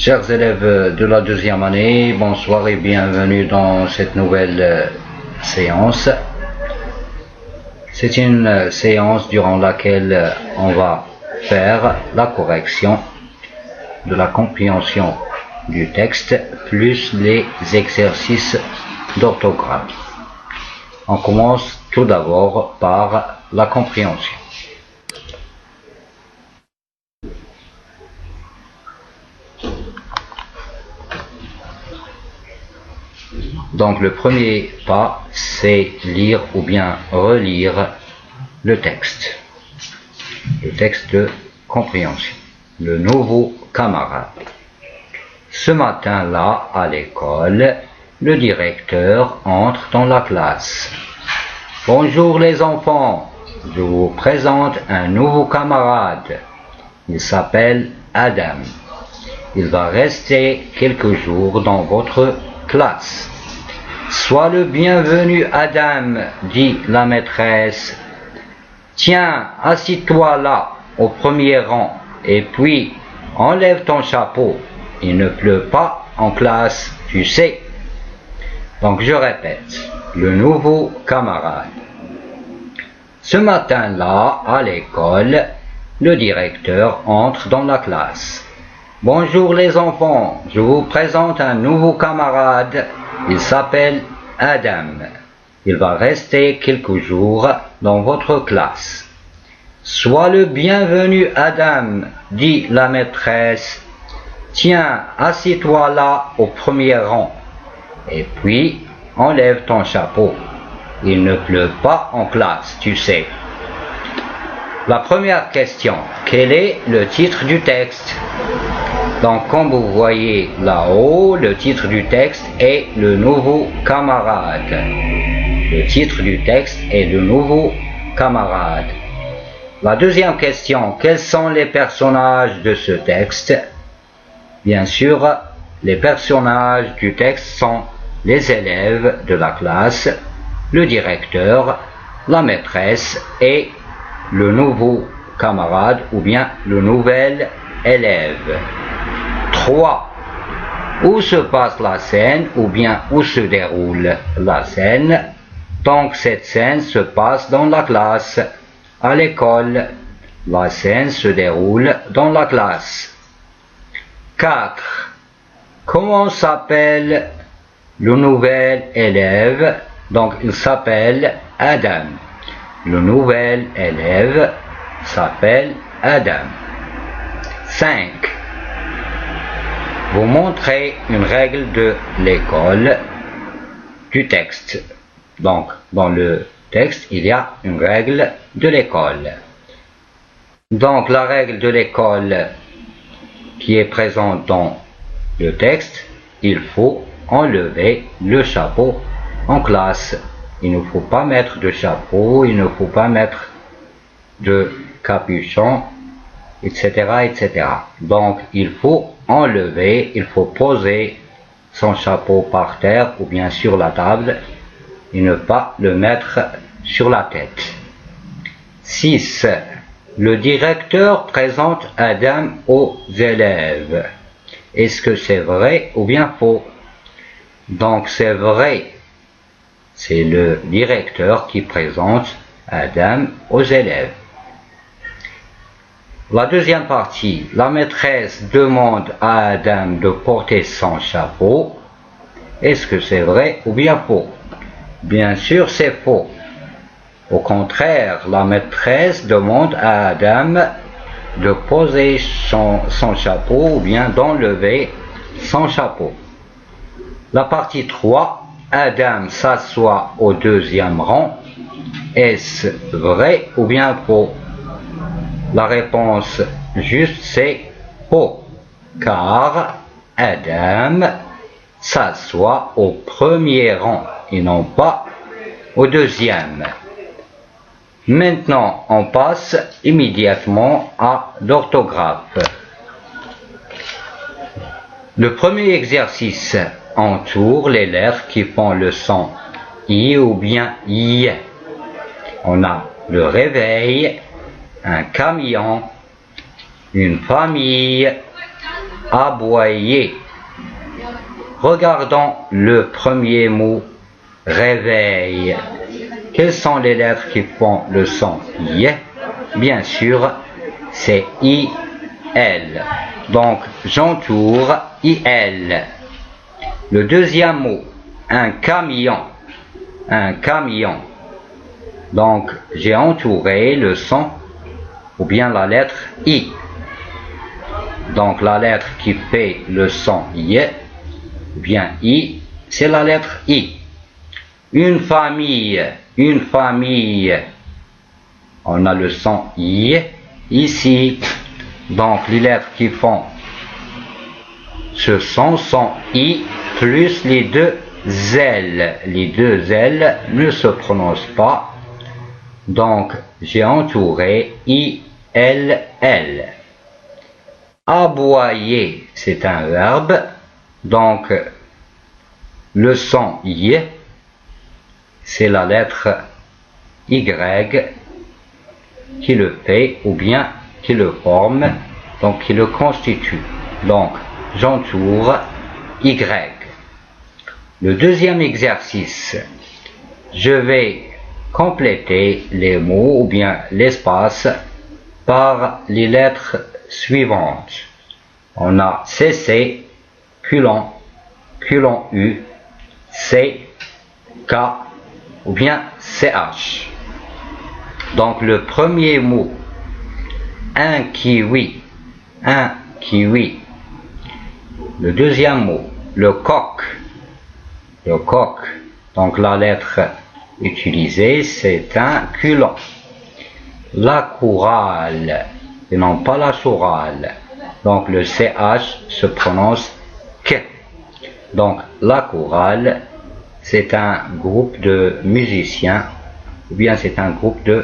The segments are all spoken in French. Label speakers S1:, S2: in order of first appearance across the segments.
S1: Chers élèves de la deuxième année, bonsoir et bienvenue dans cette nouvelle séance. C'est une séance durant laquelle on va faire la correction de la compréhension du texte plus les exercices d'orthographe. On commence tout d'abord par la compréhension. Donc le premier pas, c'est lire ou bien relire le texte de compréhension. Le nouveau camarade. Ce matin-là, à l'école, le directeur entre dans la classe. Bonjour les enfants, je vous présente un nouveau camarade. Il s'appelle Adam. Il va rester quelques jours dans votre classe. Sois le bienvenu, Adam, dit la maîtresse. Tiens, assis-toi là, au premier rang, et puis enlève ton chapeau. Il ne pleut pas en classe, tu sais. Donc je répète, le nouveau camarade. Ce matin-là, à l'école, le directeur entre dans la classe. Bonjour les enfants, je vous présente un nouveau camarade. Il s'appelle Adam. Il va rester quelques jours dans votre classe. Sois le bienvenu, Adam, dit la maîtresse. Tiens, assis-toi là au premier rang. Et puis, enlève ton chapeau. Il ne pleut pas en classe, tu sais. La première question, quel est le titre du texte? Donc, comme vous voyez là-haut, le titre du texte est le nouveau camarade. Le titre du texte est le nouveau camarade. La deuxième question, quels sont les personnages de ce texte? Bien sûr, les personnages du texte sont les élèves de la classe, le directeur, la maîtresse et le nouveau camarade ou bien le nouvel élève. 3. Où se passe la scène ou bien où se déroule la scène? Donc cette scène se passe dans la classe, à l'école. La scène se déroule dans la classe. 4. Comment s'appelle le nouvel élève? Donc il s'appelle Adam. Le nouvel élève s'appelle Adam. 5. Vous montrez une règle de l'école du texte. Donc, dans le texte, il y a une règle de l'école. Donc, la règle de l'école qui est présente dans le texte, il faut enlever le chapeau en classe. Il ne faut pas mettre de chapeau, il ne faut pas mettre de capuchon, etc., etc. Donc, il faut enlever, il faut poser son chapeau par terre ou bien sur la table et ne pas le mettre sur la tête. 6. Le directeur présente Adam aux élèves. Est-ce que c'est vrai ou bien faux? Donc c'est vrai. C'est le directeur qui présente Adam aux élèves. La deuxième partie, la maîtresse demande à Adam de porter son chapeau. Est-ce que c'est vrai ou bien faux? Bien sûr, c'est faux. Au contraire, la maîtresse demande à Adam de poser son chapeau ou bien d'enlever son chapeau. La partie 3, Adam s'assoit au deuxième rang. Est-ce vrai ou bien faux? La réponse juste c'est faux, car Adam s'assoit au premier rang et non pas au deuxième. Maintenant, on passe immédiatement à l'orthographe. Le premier exercice entoure les lettres qui font le son I ou bien I. On a le réveil, un camion, une famille, aboyer. Regardons le premier mot, réveil. Quelles sont les lettres qui font le son Y? Bien sûr, c'est IL. Donc, j'entoure IL. Le deuxième mot, un camion. Un camion. Donc, j'ai entouré le son, ou bien la lettre I. Donc, la lettre qui fait le son Y, ou bien I, c'est la lettre I. Une famille. Une famille. On a le son I ici. Donc, les lettres qui font ce son sont I plus les deux L. Les deux L ne se prononcent pas. Donc, j'ai entouré I-L-L. Aboyer, c'est un verbe. Donc, le son Y, c'est la lettre Y qui le fait, ou bien qui le forme, donc qui le constitue. Donc, j'entoure Y. Le deuxième exercice, je vais compléter les mots ou bien l'espace par les lettres suivantes. On a CC, culon, culon U, C, K ou bien CH. Donc le premier mot, un kiwi, un kiwi. Le deuxième mot, le coq, le coq. Donc la lettre utilisée, c'est un culon. La chorale, et non pas la chorale. Donc le CH se prononce que. Donc la chorale, c'est un groupe de musiciens, ou bien c'est un groupe de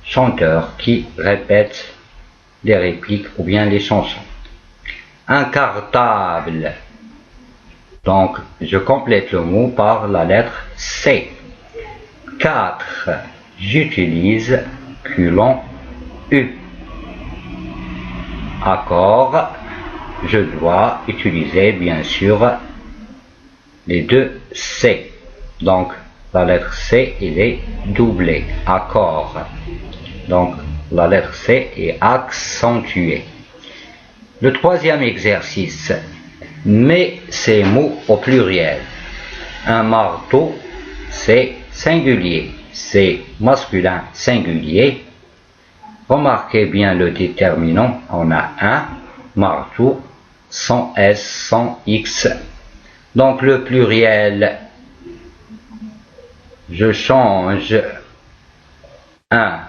S1: chanteurs qui répètent les répliques ou bien les chansons. Un cartable. Donc, je complète le mot par la lettre C. 4. J'utilise culon U. Accord. Je dois utiliser bien sûr les deux C. Donc, la lettre C, elle est doublée. Accord. Donc, la lettre C est accentuée. Le troisième exercice, mets ces mots au pluriel. Un marteau, c'est singulier, c'est masculin singulier. Remarquez bien le déterminant, on a un marteau sans S, sans X. Donc le pluriel, je change un,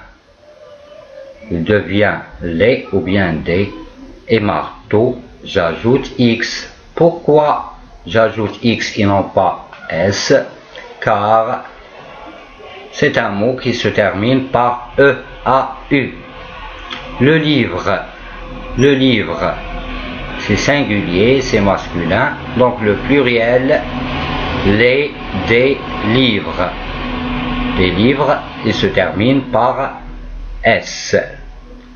S1: il devient les ou bien des. Et marteau, j'ajoute X. Pourquoi j'ajoute X et non pas S? Car c'est un mot qui se termine par E-A-U. Le livre, c'est singulier, c'est masculin. Donc le pluriel, les, des livres. Les livres, il se termine par S.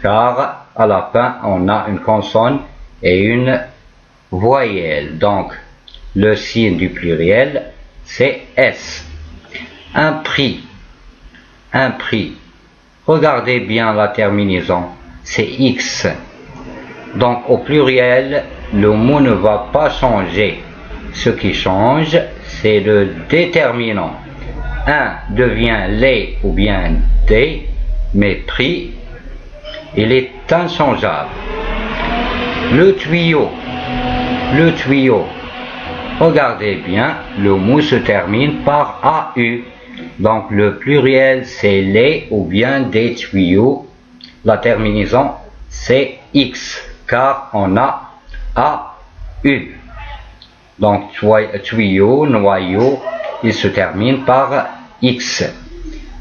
S1: Car à la fin, on a une consonne et une voyelle. Donc, le signe du pluriel, c'est S. Un prix. Un prix. Regardez bien la terminaison, c'est X. Donc, au pluriel, le mot ne va pas changer. Ce qui change, c'est le déterminant. Un devient les ou bien des, mais prix, il est inchangeable. Le tuyau. Le tuyau. Regardez bien, le mot se termine par AU. Donc le pluriel c'est les ou bien des tuyaux. La terminaison c'est X, car on a AU. Donc tuyau, noyau, il se termine par X.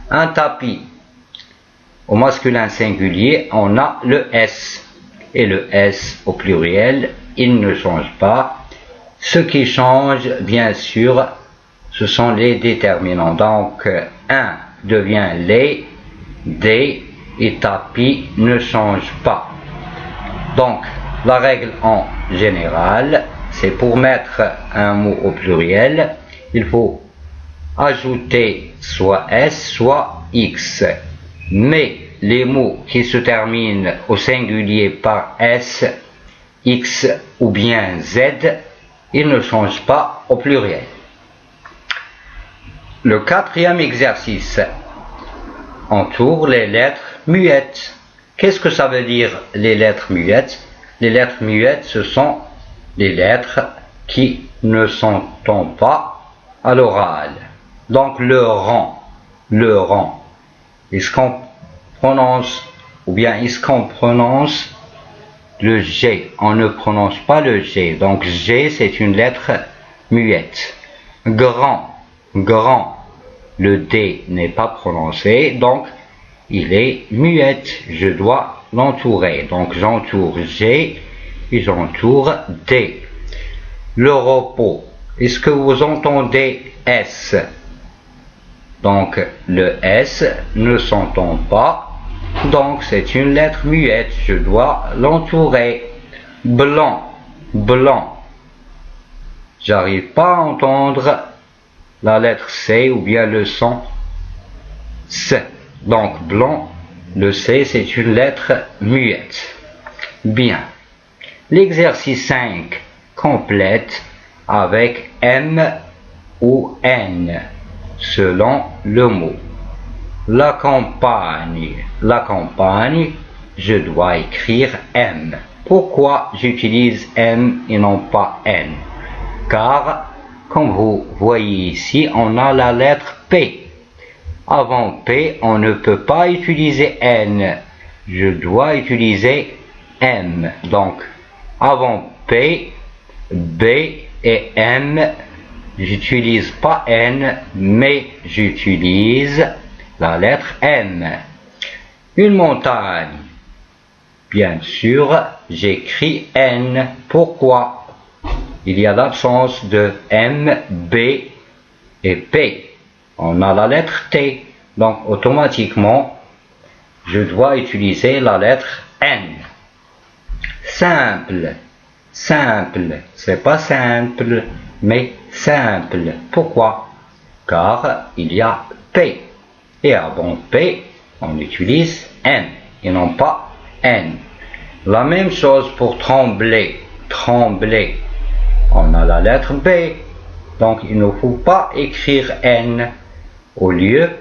S1: Un tapis. Au masculin singulier, on a le S. Et le S au pluriel, il ne change pas. Ce qui change, bien sûr, ce sont les déterminants. Donc, un devient les, des et tapis ne change pas. Donc, La règle en général, c'est pour mettre un mot au pluriel, il faut ajouter soit S, soit X. Mais les mots qui se terminent au singulier par S, X ou bien Z, ils ne changent pas au pluriel. Le quatrième exercice entoure les lettres muettes. Qu'est-ce que ça veut dire les lettres muettes? Les lettres muettes, ce sont les lettres qui ne s'entendent pas à l'oral. Donc le rang. Est-ce qu'on prononce, ou bien est-ce qu'on prononce le G? On ne prononce pas le G. Donc G, c'est une lettre muette. Grand. Le D n'est pas prononcé, donc il est muette. Je dois l'entourer. Donc j'entoure G et j'entoure D. Le repos. Est-ce que vous entendez S? Donc le S ne s'entend pas, donc c'est une lettre muette. Je dois l'entourer. Blanc. J'arrive pas à entendre la lettre C ou bien le son S. Donc blanc, le C c'est une lettre muette. Bien. L'exercice 5 complète avec M ou N selon le mot. La campagne, je dois écrire M. Pourquoi j'utilise M et non pas N? Car comme vous voyez ici, on a la lettre P. Avant P, on ne peut pas utiliser N. Je dois utiliser M. Donc, avant P, B et M, j'utilise pas N, mais j'utilise la lettre M. Une montagne. Bien sûr, j'écris N. Pourquoi? Il y a l'absence de M, B et P. On a la lettre T. Donc, automatiquement, je dois utiliser la lettre N. Simple. C'est pas simple, mais simple. Pourquoi? Car il y a P. Et avant P, on utilise M et non pas N. La même chose pour trembler. On a la lettre B, donc il ne faut pas écrire N. Au lieu,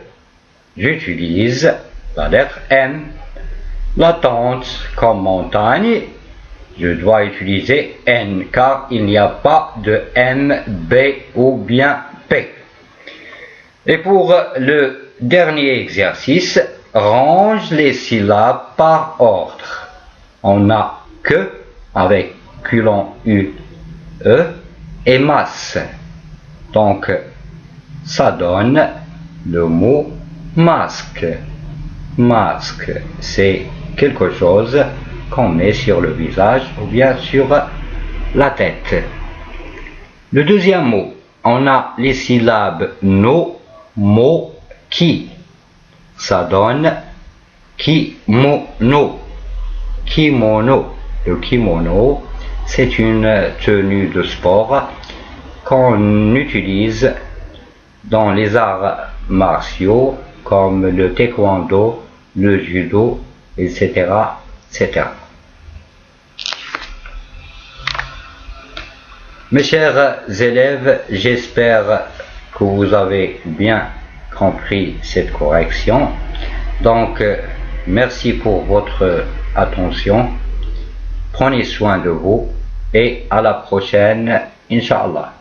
S1: j'utilise la lettre M. L'attente comme montagne, je dois utiliser N, car il n'y a pas de M, B ou bien P. Et pour le dernier exercice, range les syllabes par ordre. On a que avec culon U, E et masse. Donc, ça donne le mot masque. Masque, c'est quelque chose qu'on met sur le visage ou bien sur la tête. Le deuxième mot, on a les syllabes no, mo, ki. Ça donne kimono. Le kimono, c'est une tenue de sport qu'on utilise dans les arts martiaux comme le taekwondo, le judo, etc. Mes chers élèves, j'espère que vous avez bien compris cette correction. Donc, merci pour votre attention. Prenez soin de vous et à la prochaine, Inch'Allah.